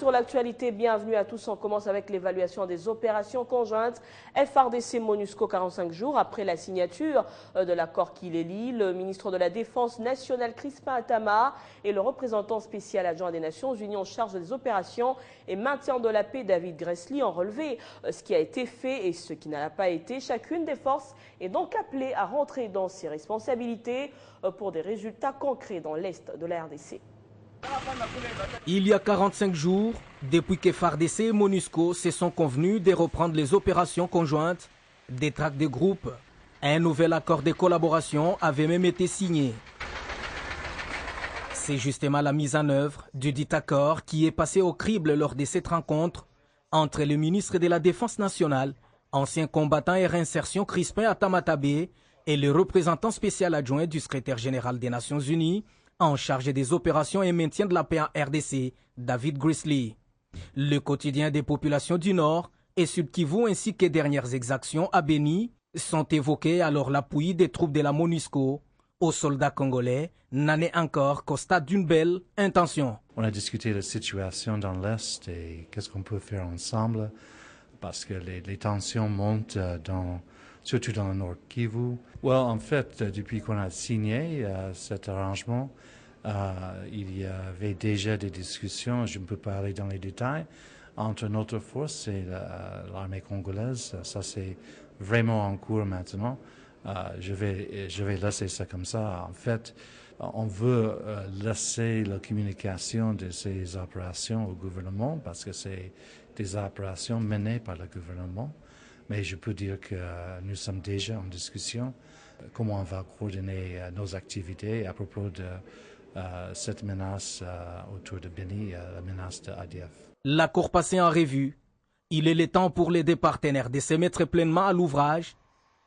Sur l'actualité, bienvenue à tous. On commence avec l'évaluation des opérations conjointes FARDC-MONUSCO 45 jours après la signature de l'accord qui les lie. Le ministre de la Défense nationale Crispin Atama et le représentant spécial adjoint des Nations Unies en charge des opérations et maintien de la paix David Gressly ont relevé ce qui a été fait et ce qui n'a pas été. Chacune des forces est donc appelée à rentrer dans ses responsabilités pour des résultats concrets dans l'Est de la RDC. Il y a 45 jours, depuis que FARDC et MONUSCO se sont convenus de reprendre les opérations conjointes, des tracts de groupe, un nouvel accord de collaboration avait même été signé. C'est justement la mise en œuvre du dit accord qui est passé au crible lors de cette rencontre entre le ministre de la Défense nationale, ancien combattant et réinsertion Crispin Atama et le représentant spécial adjoint du secrétaire général des Nations Unies, en charge des opérations et maintien de la paix en RDC, David Gressly. Le quotidien des populations du Nord et Sud Kivu ainsi que dernières exactions à Beni sont évoqués alors l'appui des troupes de la MONUSCO aux soldats congolais n'en est encore qu'au stade d'une belle intention. On a discuté de la situation dans l'Est et qu'est-ce qu'on peut faire ensemble parce que les tensions montent surtout dans le Nord Kivu. En fait, depuis qu'on a signé cet arrangement, il y avait déjà des discussions, je ne peux pas aller dans les détails, entre notre force et l'armée congolaise. Ça, c'est vraiment en cours maintenant. Je vais laisser ça comme ça. En fait, on veut laisser la communication de ces opérations au gouvernement parce que c'est des opérations menées par le gouvernement. Mais je peux dire que nous sommes déjà en discussion comment on va coordonner nos activités à propos de cette menace autour de Beni, la menace de ADF. L'accord passé en revue, il est le temps pour les deux partenaires de se mettre pleinement à l'ouvrage,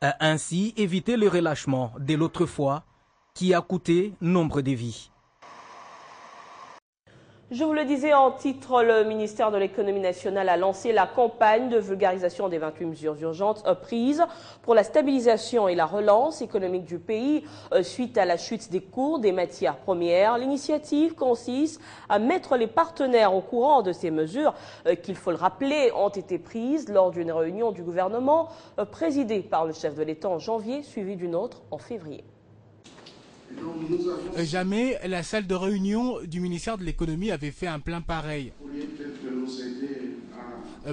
ainsi éviter le relâchement de l'autre fois qui a coûté nombre de vies. Je vous le disais en titre, le ministère de l'économie nationale a lancé la campagne de vulgarisation des 28 mesures urgentes prises pour la stabilisation et la relance économique du pays suite à la chute des cours des matières premières. L'initiative consiste à mettre les partenaires au courant de ces mesures qu'il faut le rappeler ont été prises lors d'une réunion du gouvernement présidée par le chef de l'État en janvier, suivie d'une autre en février. Jamais la salle de réunion du ministère de l'économie avait fait un plein pareil.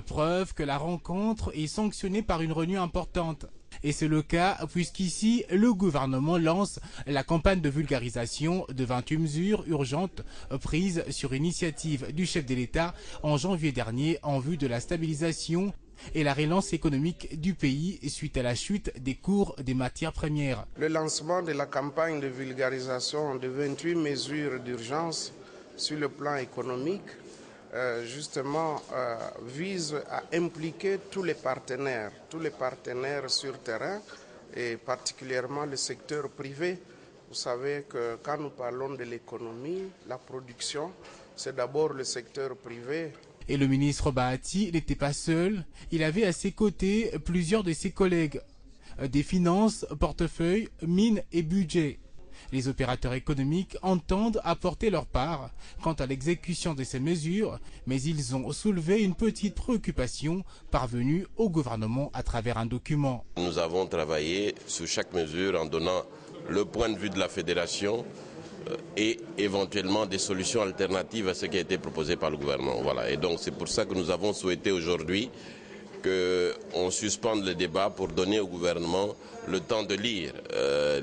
Preuve que la rencontre est sanctionnée par une réunion importante. Et c'est le cas puisqu'ici, le gouvernement lance la campagne de vulgarisation de 28 mesures urgentes prises sur initiative du chef de l'État en janvier dernier en vue de la stabilisation et la relance économique du pays suite à la chute des cours des matières premières. Le lancement de la campagne de vulgarisation de 28 mesures d'urgence sur le plan économique vise à impliquer tous les partenaires sur terrain et particulièrement le secteur privé. Vous savez que quand nous parlons de l'économie, la production, c'est d'abord le secteur privé. Et le ministre Bahati n'était pas seul, il avait à ses côtés plusieurs de ses collègues, des finances, portefeuille, mines et budget. Les opérateurs économiques entendent apporter leur part quant à l'exécution de ces mesures, mais ils ont soulevé une petite préoccupation parvenue au gouvernement à travers un document. Nous avons travaillé sur chaque mesure en donnant le point de vue de la fédération et éventuellement des solutions alternatives à ce qui a été proposé par le gouvernement. Voilà. Et donc c'est pour ça que nous avons souhaité aujourd'hui qu'on suspende le débat pour donner au gouvernement le temps de lire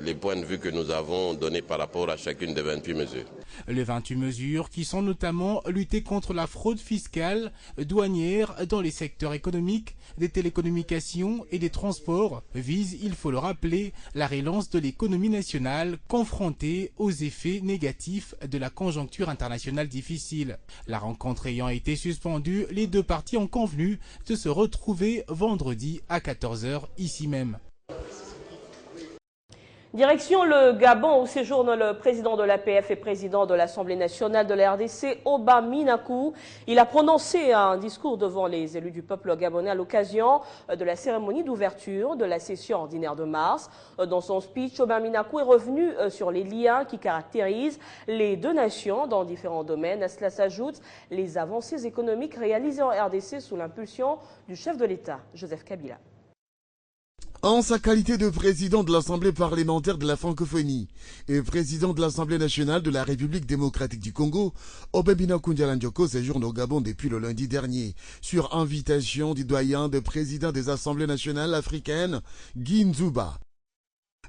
les points de vue que nous avons donnés par rapport à chacune des 28 mesures. Les 28 mesures qui sont notamment lutter contre la fraude fiscale, douanière dans les secteurs économiques, des télécommunications et des transports visent, il faut le rappeler, la relance de l'économie nationale confrontée aux effets négatifs de la conjoncture internationale difficile. La rencontre ayant été suspendue, les deux parties ont convenu de se retrouver vendredi à 14 h ici même. Direction le Gabon où séjourne le président de l'APF et président de l'Assemblée nationale de la RDC, Oba Minakou. Il a prononcé un discours devant les élus du peuple gabonais à l'occasion de la cérémonie d'ouverture de la session ordinaire de mars. Dans son speech, Oba Minakou est revenu sur les liens qui caractérisent les deux nations dans différents domaines. À cela s'ajoutent les avancées économiques réalisées en RDC sous l'impulsion du chef de l'État, Joseph Kabila. En sa qualité de président de l'Assemblée parlementaire de la francophonie et président de l'Assemblée nationale de la République démocratique du Congo, Oba Minakou Ndialandjoko séjourne au Gabon depuis le lundi dernier, sur invitation du doyen des présidents des Assemblées nationales africaines, Guy Nzuba.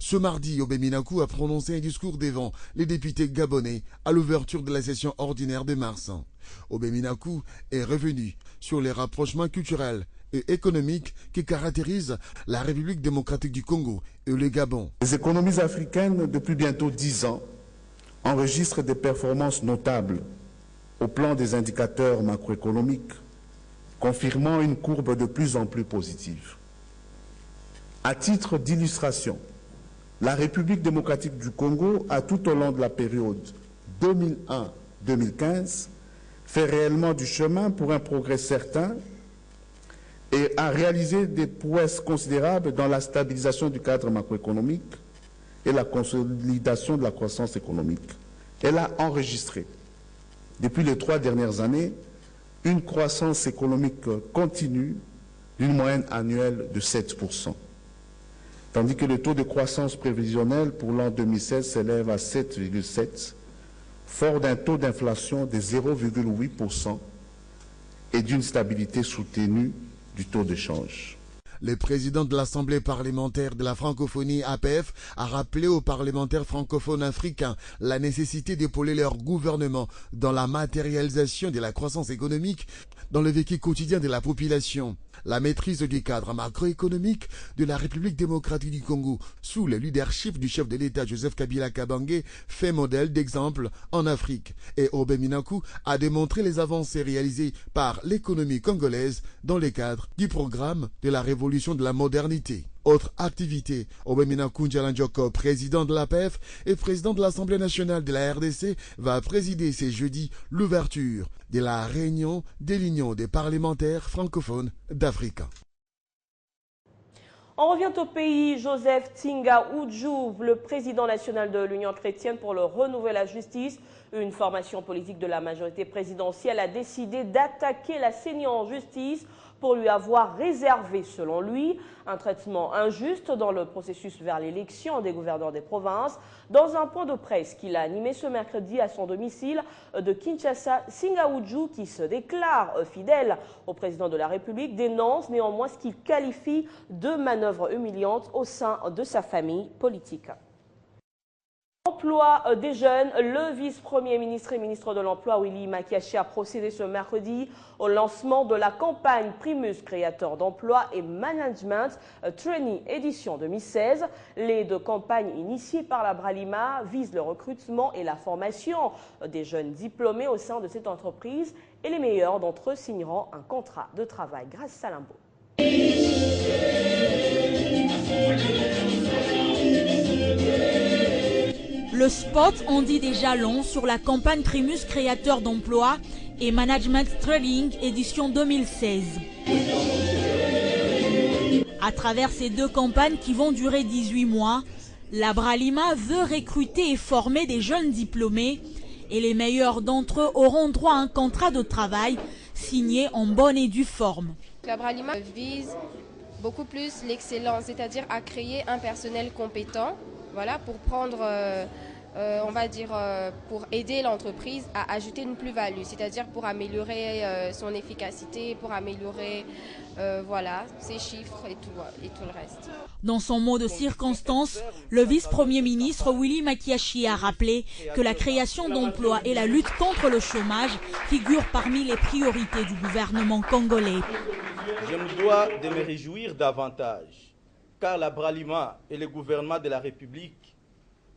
Ce mardi, Oba Minakou a prononcé un discours devant les députés gabonais à l'ouverture de la session ordinaire de mars. Oba Minakou est revenu sur les rapprochements culturels et économiques qui caractérisent la République démocratique du Congo et le Gabon. Les économies africaines, depuis bientôt 10 ans, enregistrent des performances notables au plan des indicateurs macroéconomiques, confirmant une courbe de plus en plus positive. À titre d'illustration, la République démocratique du Congo a tout au long de la période 2001-2015 fait réellement du chemin pour un progrès certain et a réalisé des prouesses considérables dans la stabilisation du cadre macroéconomique et la consolidation de la croissance économique. Elle a enregistré, depuis les 3 dernières années, une croissance économique continue d'une moyenne annuelle de 7%, tandis que le taux de croissance prévisionnel pour l'an 2016 s'élève à 7,7%, fort d'un taux d'inflation de 0,8% et d'une stabilité soutenue du taux de change. Le président de l'Assemblée parlementaire de la francophonie APF a rappelé aux parlementaires francophones africains la nécessité d'épauler leur gouvernement dans la matérialisation de la croissance économique dans le vécu quotidien de la population. La maîtrise du cadre macroéconomique de la République démocratique du Congo sous le leadership du chef de l'État Joseph Kabila Kabange fait modèle d'exemple en Afrique. Et Oba Minakou a démontré les avancées réalisées par l'économie congolaise dans le cadre du programme de la révolution de la modernité. Autre activité, Oba Minakou Ndialandjoko, président de l'APF et président de l'Assemblée nationale de la RDC, va présider ce jeudi l'ouverture de la réunion de l'Union des parlementaires francophones d'Afrique. On revient au pays. Joseph Tsinga Oudjou, le président national de l'Union chrétienne pour le renouveau et la justice, une formation politique de la majorité présidentielle, a décidé d'attaquer la CENI en justice pour lui avoir réservé, selon lui, un traitement injuste dans le processus vers l'élection des gouverneurs des provinces. Dans un point de presse qu'il a animé ce mercredi à son domicile de Kinshasa, Tsinga Oudjou, qui se déclare fidèle au président de la République, dénonce néanmoins ce qu'il qualifie de manœuvre humiliante au sein de sa famille politique. Emploi des jeunes, le vice-premier ministre et ministre de l'Emploi Willy Makiachi a procédé ce mercredi au lancement de la campagne Primus Créateur d'Emploi et Management Trainee édition 2016. Les deux campagnes initiées par la Bralima visent le recrutement et la formation des jeunes diplômés au sein de cette entreprise et les meilleurs d'entre eux signeront un contrat de travail grâce à l'impôt. Le spot en dit déjà long sur la campagne Primus Créateur d'Emploi et Management Training édition 2016. À travers ces deux campagnes qui vont durer 18 mois, la Bralima veut recruter et former des jeunes diplômés et les meilleurs d'entre eux auront droit à un contrat de travail signé en bonne et due forme. La Bralima vise beaucoup plus l'excellence, c'est-à-dire à créer un personnel compétent. Voilà, pour prendre, on va dire, pour aider l'entreprise à ajouter une plus-value, c'est-à-dire pour améliorer son efficacité, pour améliorer voilà, ses chiffres et tout le reste. Dans son mot de circonstance, le vice-premier ministre Willy Makiachi a rappelé que la création d'emplois et la lutte contre le chômage figurent parmi les priorités du gouvernement congolais. Je me dois de me réjouir davantage, car la Bralima et le gouvernement de la République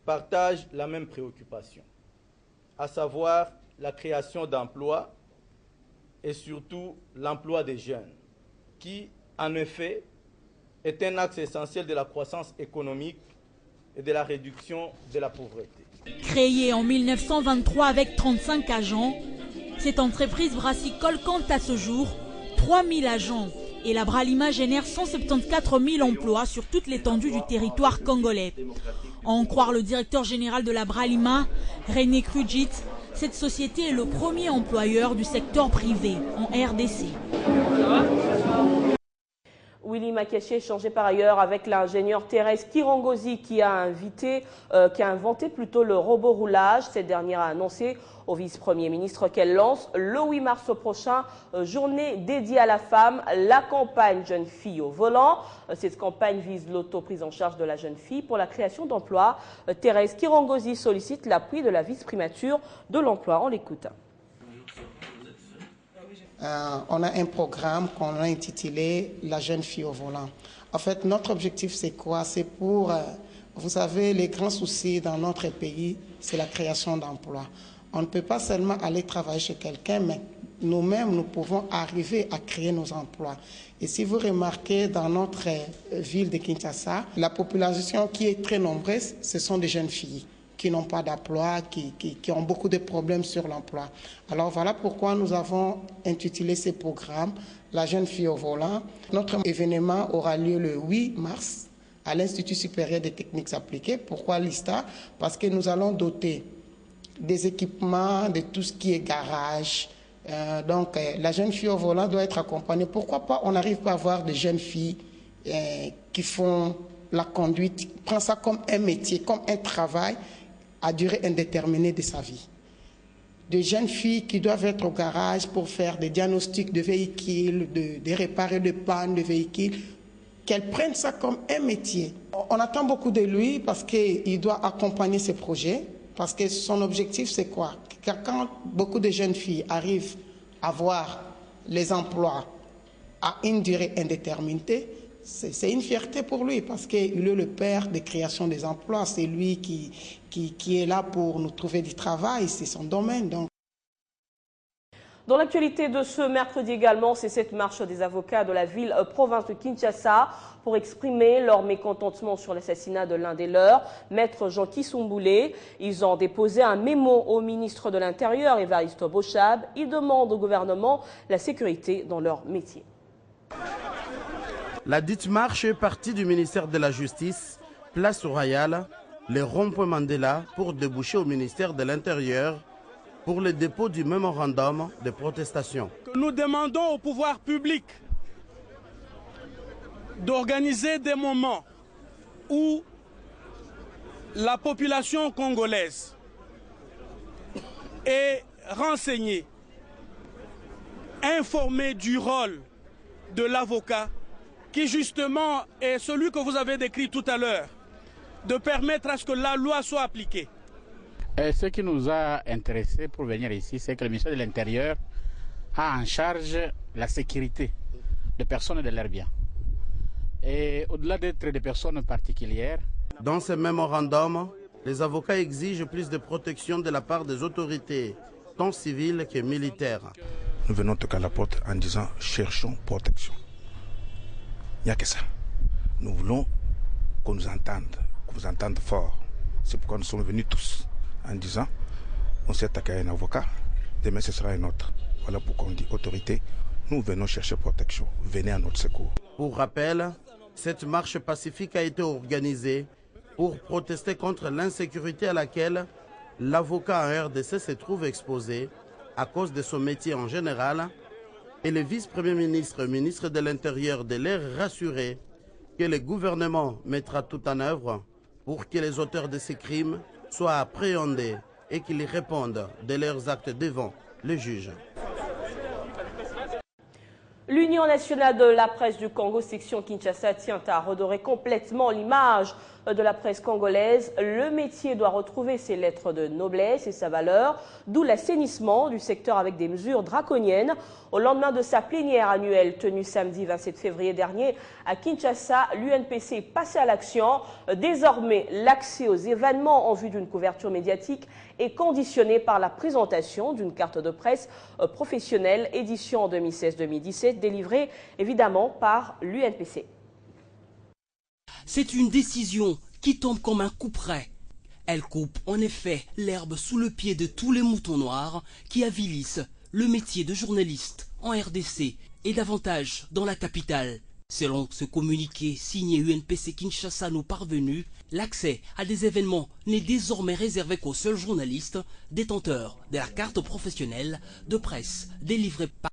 partagent la même préoccupation, à savoir la création d'emplois et surtout l'emploi des jeunes, qui, en effet, est un axe essentiel de la croissance économique et de la réduction de la pauvreté. Créée en 1923 avec 35 agents, cette entreprise brassicole compte à ce jour 3000 agents et la Bralima génère 174 000 emplois sur toute l'étendue du territoire congolais. À en croire le directeur général de la Bralima, René Krujit, cette société est le premier employeur du secteur privé en RDC. Willy Makiaché échangeait par ailleurs avec l'ingénieure Thérèse Kirongozi qui a inventé le robot roulage. Cette dernière a annoncé au vice-premier ministre qu'elle lance le 8 mars prochain, journée dédiée à la femme, la campagne Jeune fille au volant. Cette campagne vise l'auto-prise en charge de la jeune fille pour la création d'emplois. Thérèse Kirongozi sollicite l'appui de la vice-primature de l'emploi. On l'écoute. On a un programme qu'on a intitulé « La jeune fille au volant ». En fait, notre objectif, c'est quoi? C'est pour, vous savez, les grands soucis dans notre pays, c'est la création d'emplois. On ne peut pas seulement aller travailler chez quelqu'un, mais nous-mêmes, nous pouvons arriver à créer nos emplois. Et si vous remarquez, dans notre ville de Kinshasa, la population qui est très nombreuse, ce sont des jeunes filles qui n'ont pas d'emploi, qui ont beaucoup de problèmes sur l'emploi. Alors voilà pourquoi nous avons intitulé ce programme « La jeune fille au volant ». Notre événement aura lieu le 8 mars à l'Institut supérieur des techniques appliquées. Pourquoi l'ISTA? Parce que nous allons doter des équipements, de tout ce qui est garage. Donc la jeune fille au volant doit être accompagnée. Pourquoi pas on n'arrive pas à avoir des jeunes filles qui font la conduite, qui prennent ça comme un métier, comme un travail à durée indéterminée de sa vie. De jeunes filles qui doivent être au garage pour faire des diagnostics de véhicules, de réparer des pannes de véhicules, qu'elles prennent ça comme un métier. On attend beaucoup de lui parce qu'il doit accompagner ses projets, parce que son objectif c'est quoi? Quand beaucoup de jeunes filles arrivent à avoir les emplois à une durée indéterminée, c'est une fierté pour lui parce qu'il est le père de création des emplois. C'est lui qui est là pour nous trouver du travail, c'est son domaine. Donc. Dans l'actualité de ce mercredi également, c'est cette marche des avocats de la ville-province de Kinshasa pour exprimer leur mécontentement sur l'assassinat de l'un des leurs, maître Jean Kisumboulé. Ils ont déposé un mémo au ministre de l'Intérieur, Évariste Bochab. Ils demandent au gouvernement la sécurité dans leur métier. La dite marche est partie du ministère de la Justice, place Royale, le rond-point Mandela pour déboucher au ministère de l'Intérieur pour le dépôt du mémorandum de protestation. Nous demandons au pouvoir public d'organiser des moments où la population congolaise est renseignée, informée du rôle de l'avocat qui justement est celui que vous avez décrit tout à l'heure, de permettre à ce que la loi soit appliquée. Et ce qui nous a intéressés pour venir ici, c'est que le ministère de l'Intérieur a en charge la sécurité des personnes et de leurs biens. Et au-delà d'être des personnes particulières. Dans ce mémorandum, les avocats exigent plus de protection de la part des autorités, tant civiles que militaires. Nous venons toquer à la porte en disant « cherchons protection ». Il n'y a que ça. Nous voulons qu'on nous entende, qu'on vous entende fort. C'est pourquoi nous sommes venus tous en disant on s'est attaqué à un avocat, demain ce sera un autre. Voilà pourquoi on dit autorité, nous venons chercher protection, venez à notre secours. Pour rappel, cette marche pacifique a été organisée pour protester contre l'insécurité à laquelle l'avocat en RDC se trouve exposé à cause de son métier en général. Et le vice-premier ministre, ministre de l'Intérieur, de les rassurer que le gouvernement mettra tout en œuvre pour que les auteurs de ces crimes soient appréhendés et qu'ils répondent de leurs actes devant le juge. L'Union nationale de la presse du Congo, section Kinshasa, tient à redorer complètement l'image de la presse congolaise. Le métier doit retrouver ses lettres de noblesse et sa valeur, d'où l'assainissement du secteur avec des mesures draconiennes. Au lendemain de sa plénière annuelle tenue samedi 27 février dernier à Kinshasa, l'UNPC est passé à l'action. Désormais, l'accès aux événements en vue d'une couverture médiatique est conditionné par la présentation d'une carte de presse professionnelle édition 2016-2017 délivrée évidemment par l'UNPC. C'est une décision qui tombe comme un coup près. Elle coupe en effet l'herbe sous le pied de tous les moutons noirs qui avilissent le métier de journaliste en RDC et davantage dans la capitale. Selon ce communiqué signé UNPC Kinshasa nous parvenu, l'accès à des événements n'est désormais réservé qu'aux seuls journalistes détenteurs de la carte professionnelle de presse délivrée par